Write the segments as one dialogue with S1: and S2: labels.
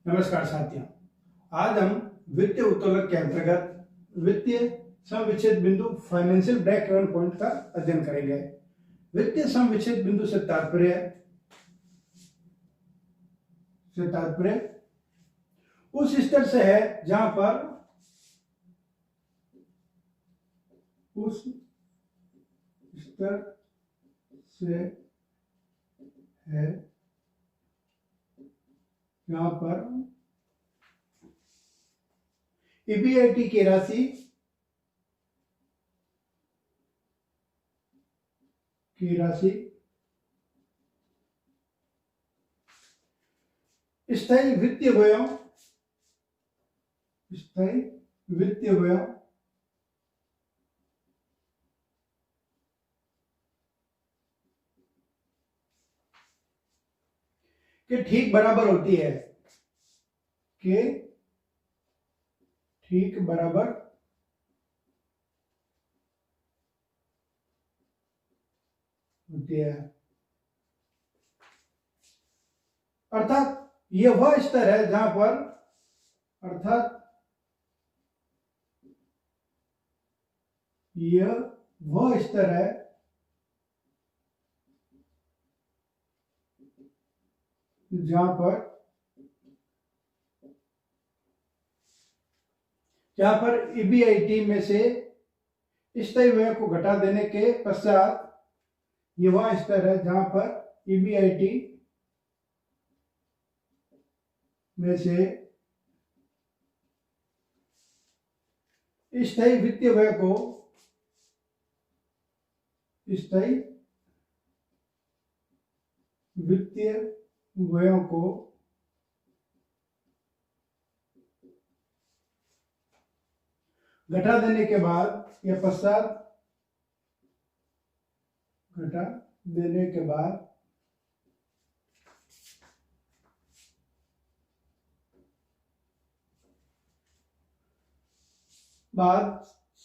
S1: नमस्कार साथियों। आज हम वित्तीय उत्तोलक के अंतर्गत वित्तीय समविच्छेद बिंदु फाइनेंशियल ब्रेक इवन पॉइंट का अध्ययन करेंगे। वित्तीय समविच्छेद बिंदु से तात्पर्य उस स्तर से है जहां पर उस स्तर से है जहां पर ईबीआईटी की राशि स्थायी वित्तीय व्ययों के ठीक बराबर होती है अर्थात यह वह स्तर है जहां पर जहां पर ईबीआईटी में से स्थायी व्यय को घटा देने के पश्चात ये वह स्तर है जहां पर ईबीआईटी में से स्थायी वित्तीय व्ययों को घटा देने के बाद या पश्चात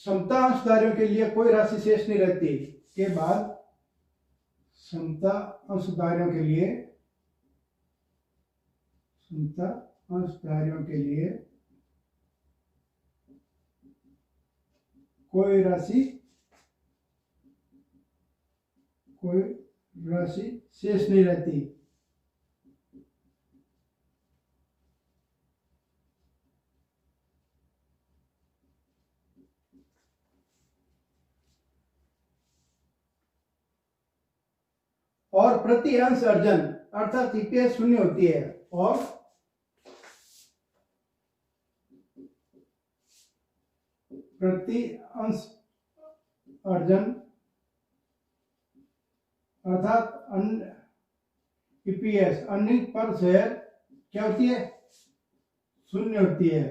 S1: समता अंशधारियों के लिए कोई राशि शेष नहीं रहती के बाद समता अंशधारियों के लिए कोई राशि शेष नहीं रहती। और प्रति अंश अर्जन अर्थात ईपीएस शून्य होती है और प्रति अंश अर्जन अर्थात ईपीएस अर्निंग पर शेयर क्या होती है? शून्य होती है।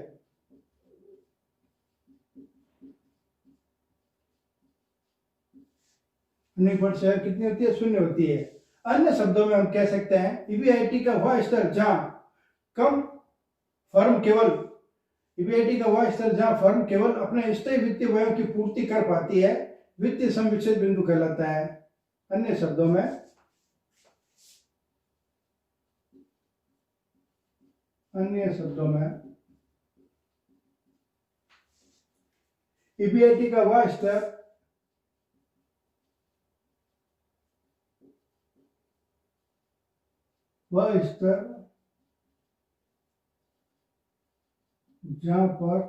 S1: अर्निंग पर शेयर कितनी होती है? शून्य होती है। अन्य शब्दों में हम कह सकते हैं ईबीआईटी का वह स्तर जहां फर्म केवल अपने स्थायी वित्तीय व्ययों की पूर्ति कर पाती है वित्तीय समविच्छेद बिंदु कहलाता है। अन्य शब्दों में ईबीआईटी का वह स्तर जहां पर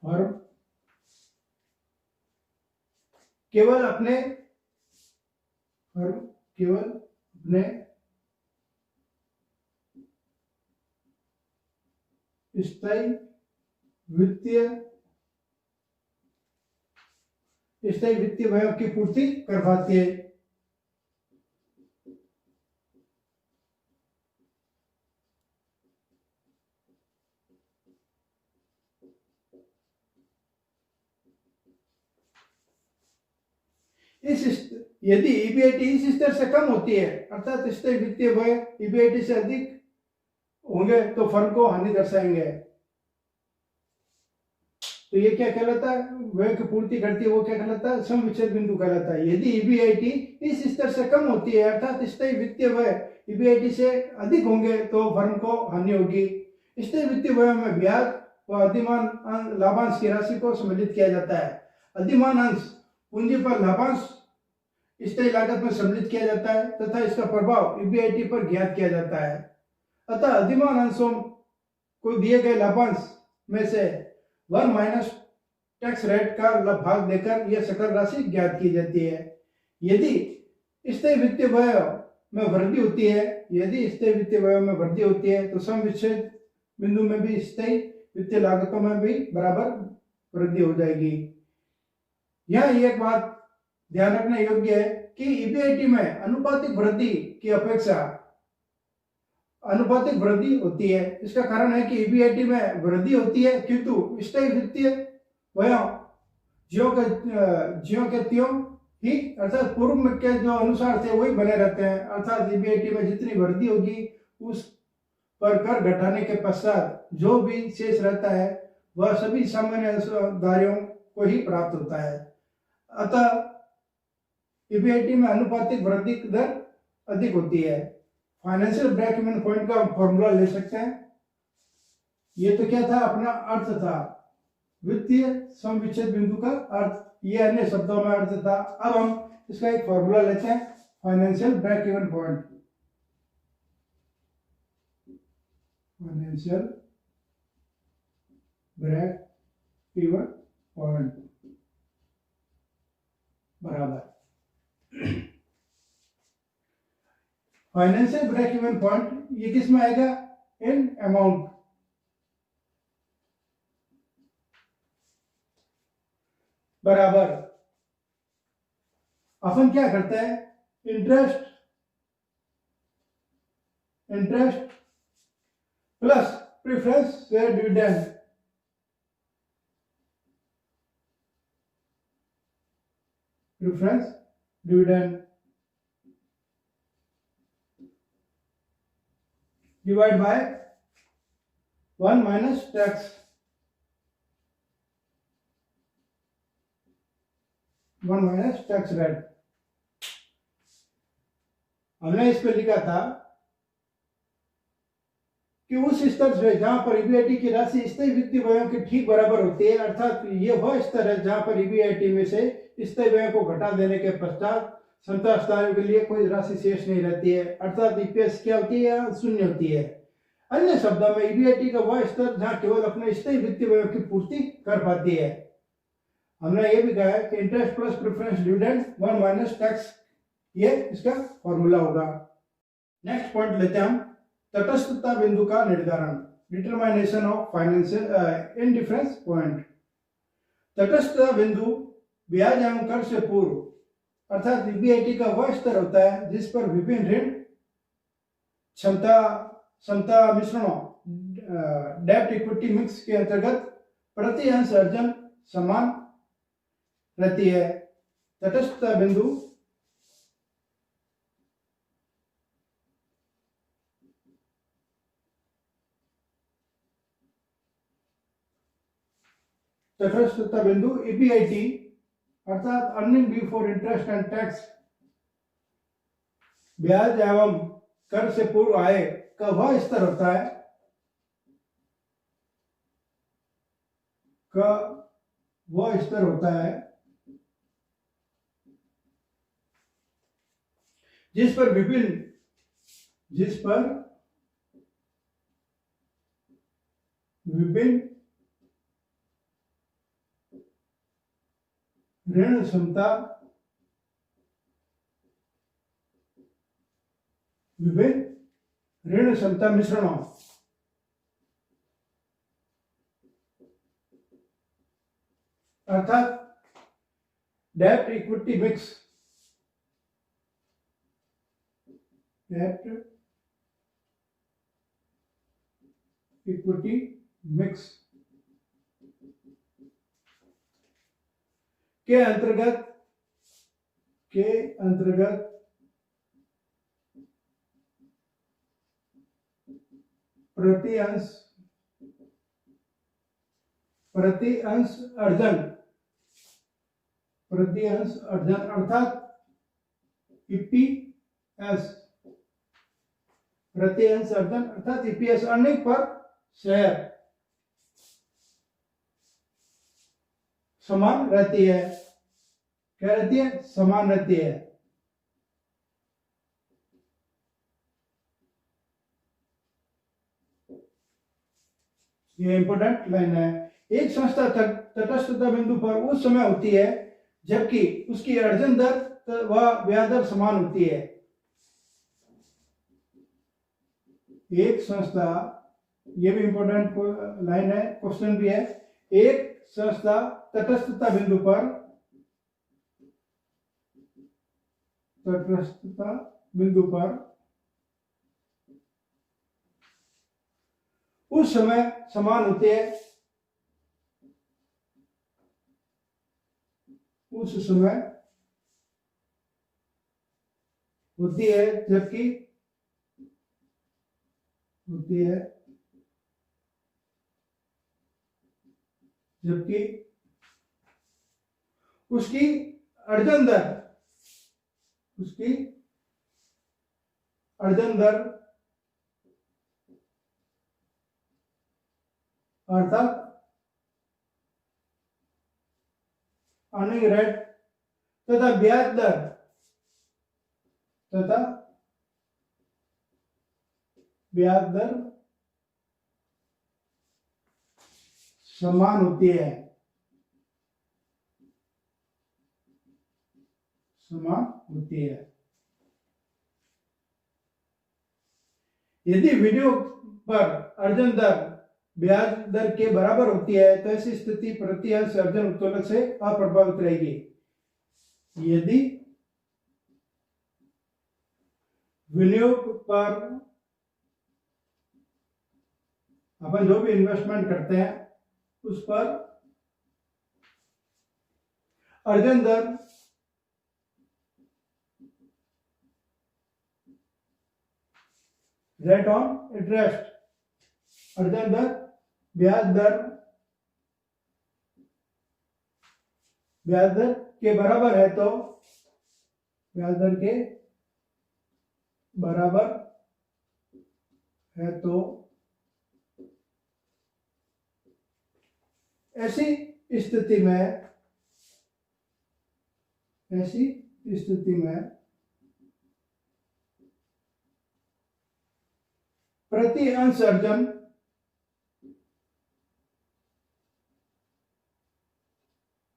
S1: फर्म केवल अपने स्थायी वित्तीय व्ययों की पूर्ति कर पाती है। यदि ईबीआईटी इस स्तर से कम होती है अर्थात स्थायी वित्तीय व्यय ईबीआईटी से अधिक होंगे तो फर्म को हानि दर्शाएंगे। तो ये क्या कहलाता है? व्यय की पूर्ति करती है, वो क्या कहलाता है? समविच्छेद बिंदु कहलाता है। यदि ईबीआईटी इस स्तर से कम होती है अर्थात स्थायी वित्तीय व्यय ईबीआईटी से अधिक होंगे तो फर्म को हानि होगी। स्थिर वित्तीय व्यय में ब्याज व अधिमान लाभांश की राशि को सम्मिलित किया जाता है। अधिमान अंश पूंजी पर लाभांश स्थायी लागत में सम्मिलित किया जाता है तथा इसका प्रभाव ईबीआईटी पर ज्ञात किया जाता है। अतः अधिमान अंशों को दिए गए लाभांश में से 1 माइनस टैक्स रेट का भाग देकर यह सकल राशि ज्ञात की जाती है। यदि स्थायी वित्तीय व्यय में वृद्धि होती है तो सम विच्छेद बिंदु में भी स्थायी वित्तीय लागतों में भी बराबर वृद्धि हो जाएगी। यहाँ एक बात ध्यान रखने योग्य है कि ईबीआईटी में अनुपातिक वृद्धि की अपेक्षा अनुपातिक वृद्धि होती है। इसका कारण है कि ईबीआईटी में वृद्धि होती है किंतु स्थायी वित्तीय व्यय ज्यों के त्यों ही अर्थात पूर्व के जो अनुसार थे वही बने रहते हैं। अर्थात ईबीआईटी में जितनी वृद्धि होगी उस पर कर घटाने के पश्चात जो भी शेष रहता है वह सभी सामान्य अंशधारियों को ही प्राप्त होता है। अतः ईबीआईटी में अनुपातिक वृद्धि दर अधिक होती है। फाइनेंशियल ब्रेक इवन पॉइंट का फॉर्मूला ले सकते हैं। ये तो क्या था, अपना अर्थ था, वित्तीय सम विच्छेद बिंदु का अर्थ, ये अन्य शब्दों में अर्थ था। अब हम इसका एक फॉर्मूला लेते हैं, financial break even point. Financial break even point बराबर फाइनेंशियल ब्रेक इवन पॉइंट ये किस में आएगा, इन अमाउंट, बराबर अपन क्या करते हैं, interest plus preference share dividend, divide by 1 minus tax, 1 minus tax rate. हमने इस पे लिखा था कि उस स्तर से जहां पर ईबीआईटी की राशि स्थायी वित्तीय व्ययों के ठीक बराबर होती है, अर्थात ये वह स्तर है जहां पर ईबीआईटी में से स्थायी व्ययों को घटा देने के पश्चात संतास्तायों के लिए कोई राशि शेष नहीं रहती है, अर्थात ईपीएस क्या होती है, शून्य होती है। अन्य शब्दों में ईबीआईटी का वह स्तर जहां केवल अपने स्थायी वित्तीय व्ययों की पूर्ति कर पाती है। हमने ये भी कहा है कि interest plus preference dividend 1 minus tax, ये इसका फॉर्मूला होगा। नेक्स्ट पॉइंट लेते हैं हम, तटस्थता बिंदु का निर्धारण, determination of financial indifference point. तटस्थता बिंदु ब्याज एवं कर से पूर्व अर्थात ईबीआईटी का वह स्तर होता है जिस पर विभिन्न ऋण क्षमता मिश्रणों डेब्ट इक्विटी मिक्स के अंतर्गत प्रति अंश अर्जन समान रहती है। तटस्थता बिंदु ईबीआईटी अर्थात earning before interest and tax, ब्याज एवं कर से पूर्व आय का वह स्तर होता है जिस पर विभिन्न ऋण क्षमता मिश्रणों अर्थात डेब्ट इक्विटी मिक्स के अंतर्गत प्रति अंश अर्जन अर्थात ईपीएस प्रति अंश अर्जन अर्थात ईपीएस अर्निंग पर शेयर समान रहती है। क्या रहती है? समान रहती है। ये इंपोर्टेंट लाइन है। एक संस्था तटस्थता बिंदु पर उस समय होती है जबकि उसकी अर्जन दर व ब्याज दर समान होती है। एक संस्था, ये भी इंपोर्टेंट लाइन है, क्वेश्चन भी है। एक संस्था तटस्थता बिंदु पर उस समय समान होते हैं, उस समय होती है जबकि उसकी अर्जन दर अर्थात अर्निंग रेट तथा ब्याज दर समान होती है। यदि वीडियो पर अर्जन दर ब्याज दर के बराबर होती है तो ऐसी स्थिति प्रति अंश अर्जन उत्तोलन से अप्रभावित रहेगी। यदि विनियोग पर अपन जो भी इन्वेस्टमेंट करते हैं उस पर अर्जन दर रेट ऑन इंटरेस्ट, अर्जन दर ब्याज दर के बराबर है तो ऐसी स्थिति में प्रति अंश अर्जन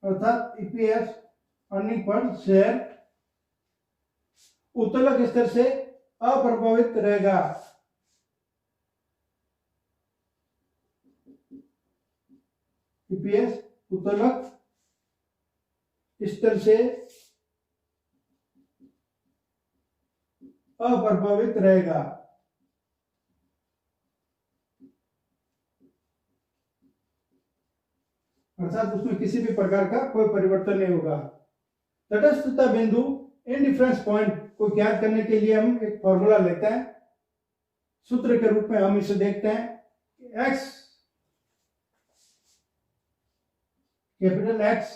S1: अर्थात ईपीएस अर्निंग पर शेयर उत्तोलक स्तर से अप्रभावित रहेगा। ईपीएस उत्तोलक स्तर से अप्रभावित रहेगा। अर्थात उसमें किसी भी प्रकार का कोई परिवर्तन नहीं होगा। तटस्थता बिंदु इंडिफरेंस पॉइंट को ज्ञात करने के लिए हम एक फॉर्मूला लेते हैं। सूत्र के रूप में हम इसे देखते हैं, x capital X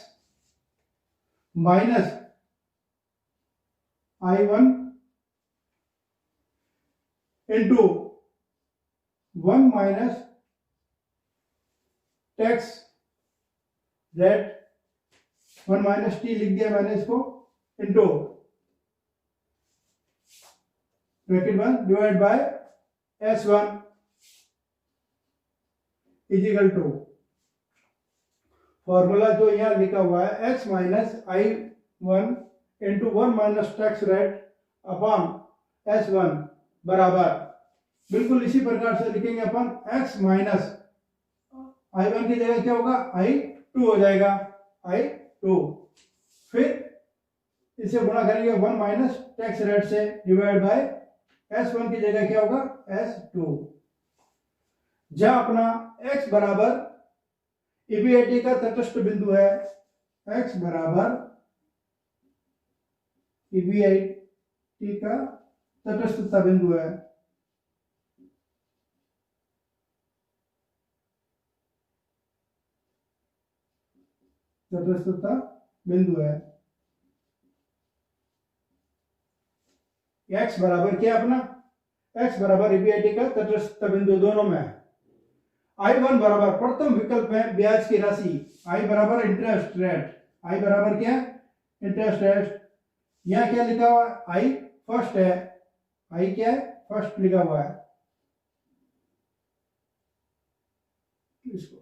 S1: minus I1 into 1 minus tax rate 1 minus T लिख दिया मैंने इसको, into bracket 1 divide by S1 is equal to formula जो यहां लिखा हुआ है x minus I1 into 1 minus tax rate upon S1 बराबर बिल्कुल इसी प्रकार से लिखेंगे अपन x माइनस I1 की जगह क्या होगा, I2 हो जाएगा, I2। फिर इसे गुणा करेंगे 1 माइनस टैक्स रेट से डिवाइड बाय S1 की जगह क्या होगा, S2। जहां अपना x बराबर ईबीआईटी का तटस्थ बिंदु है, x बराबर ईबीआईटी का तटस्थता बिंदु है, x बराबर क्या अपना x बराबर ईबीआईटी का तटस्थ बिंदु दोनों में है। I1 बराबर प्रथम विकल्प में ब्याज की राशि, I बराबर इंटरेस्ट रेट, I बराबर क्या, इंटरेस्ट रेट। यहाँ क्या लिखा हुआ है, I फर्स्ट है, I क्या है, फर्स्ट लिखा हुआ है, इसको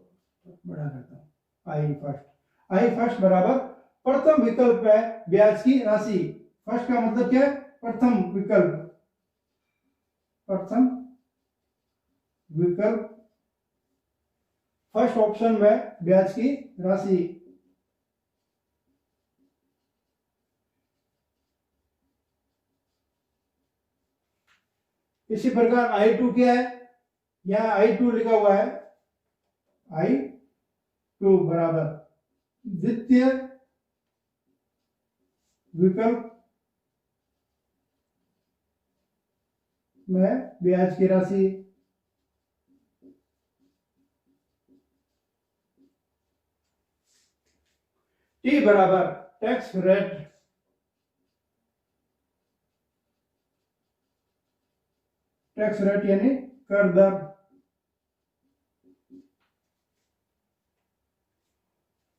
S1: बड़ा करता हूँ, I फर्स्ट बराबर प्रथम विकल्प में ब्याज की राशि। फर्स्ट का मतलब क्या है, प्रथम विकल्प, प्रथम विकल्प, फर्स्ट ऑप्शन में ब्याज की राशि। इसी प्रकार I2 क्या है, यहाँ I2 लिखा हुआ है, I2 बराबर द्वितीय विकल्प में ब्याज की राशि। T बराबर टैक्स रेट, टैक्स रेट यानी कर दर।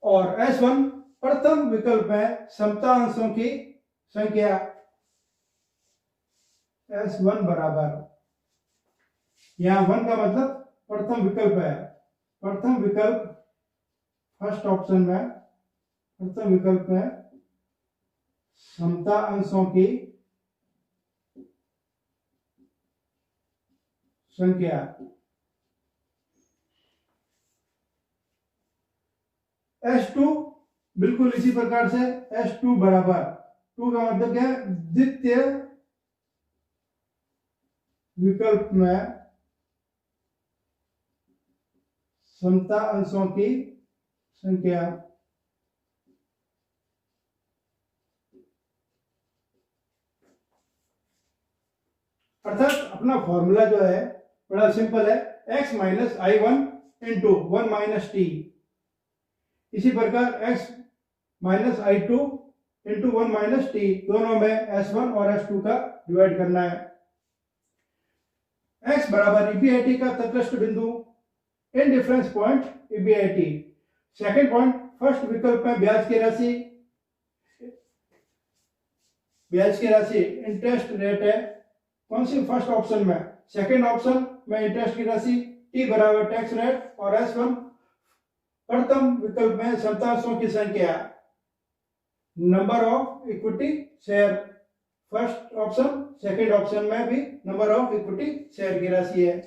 S1: और S1 प्रथम विकल्प में समता अंशों की संख्या। S1 बराबर, यहां 1 का मतलब प्रथम विकल्प है, प्रथम विकल्प फर्स्ट ऑप्शन में, प्रथम विकल्प में समता अंशों की संख्या। S2 बिल्कुल इसी प्रकार से, S2 बराबर, 2 का मतलब क्या है, द्वितीय विकल्प में समता अंशों की संख्या। अर्थात अपना फॉर्मूला जो है बड़ा सिंपल है, x minus I1 into 1 minus T. इसी प्रकार x minus I2 into 1 minus T, दोनों में S1 और S2 का डिवाइड करना है। x बराबर ईबीआईटी का तटस्थ बिंदु, in difference point EBIT. Second point, first विकल्प में ब्याज की राशि, ब्याज की राशि इंटरेस्ट रेट है, कौन सी, फर्स्ट ऑप्शन में। सेकंड ऑप्शन में इंटरेस्ट की राशि, टी बराबर टैक्स रेट, और S1 प्रथम विकल्प में समतांशों की संख्या, number of equity share. First option, second option में भी नंबर ऑफ इक्विटी शेयर की राशि है।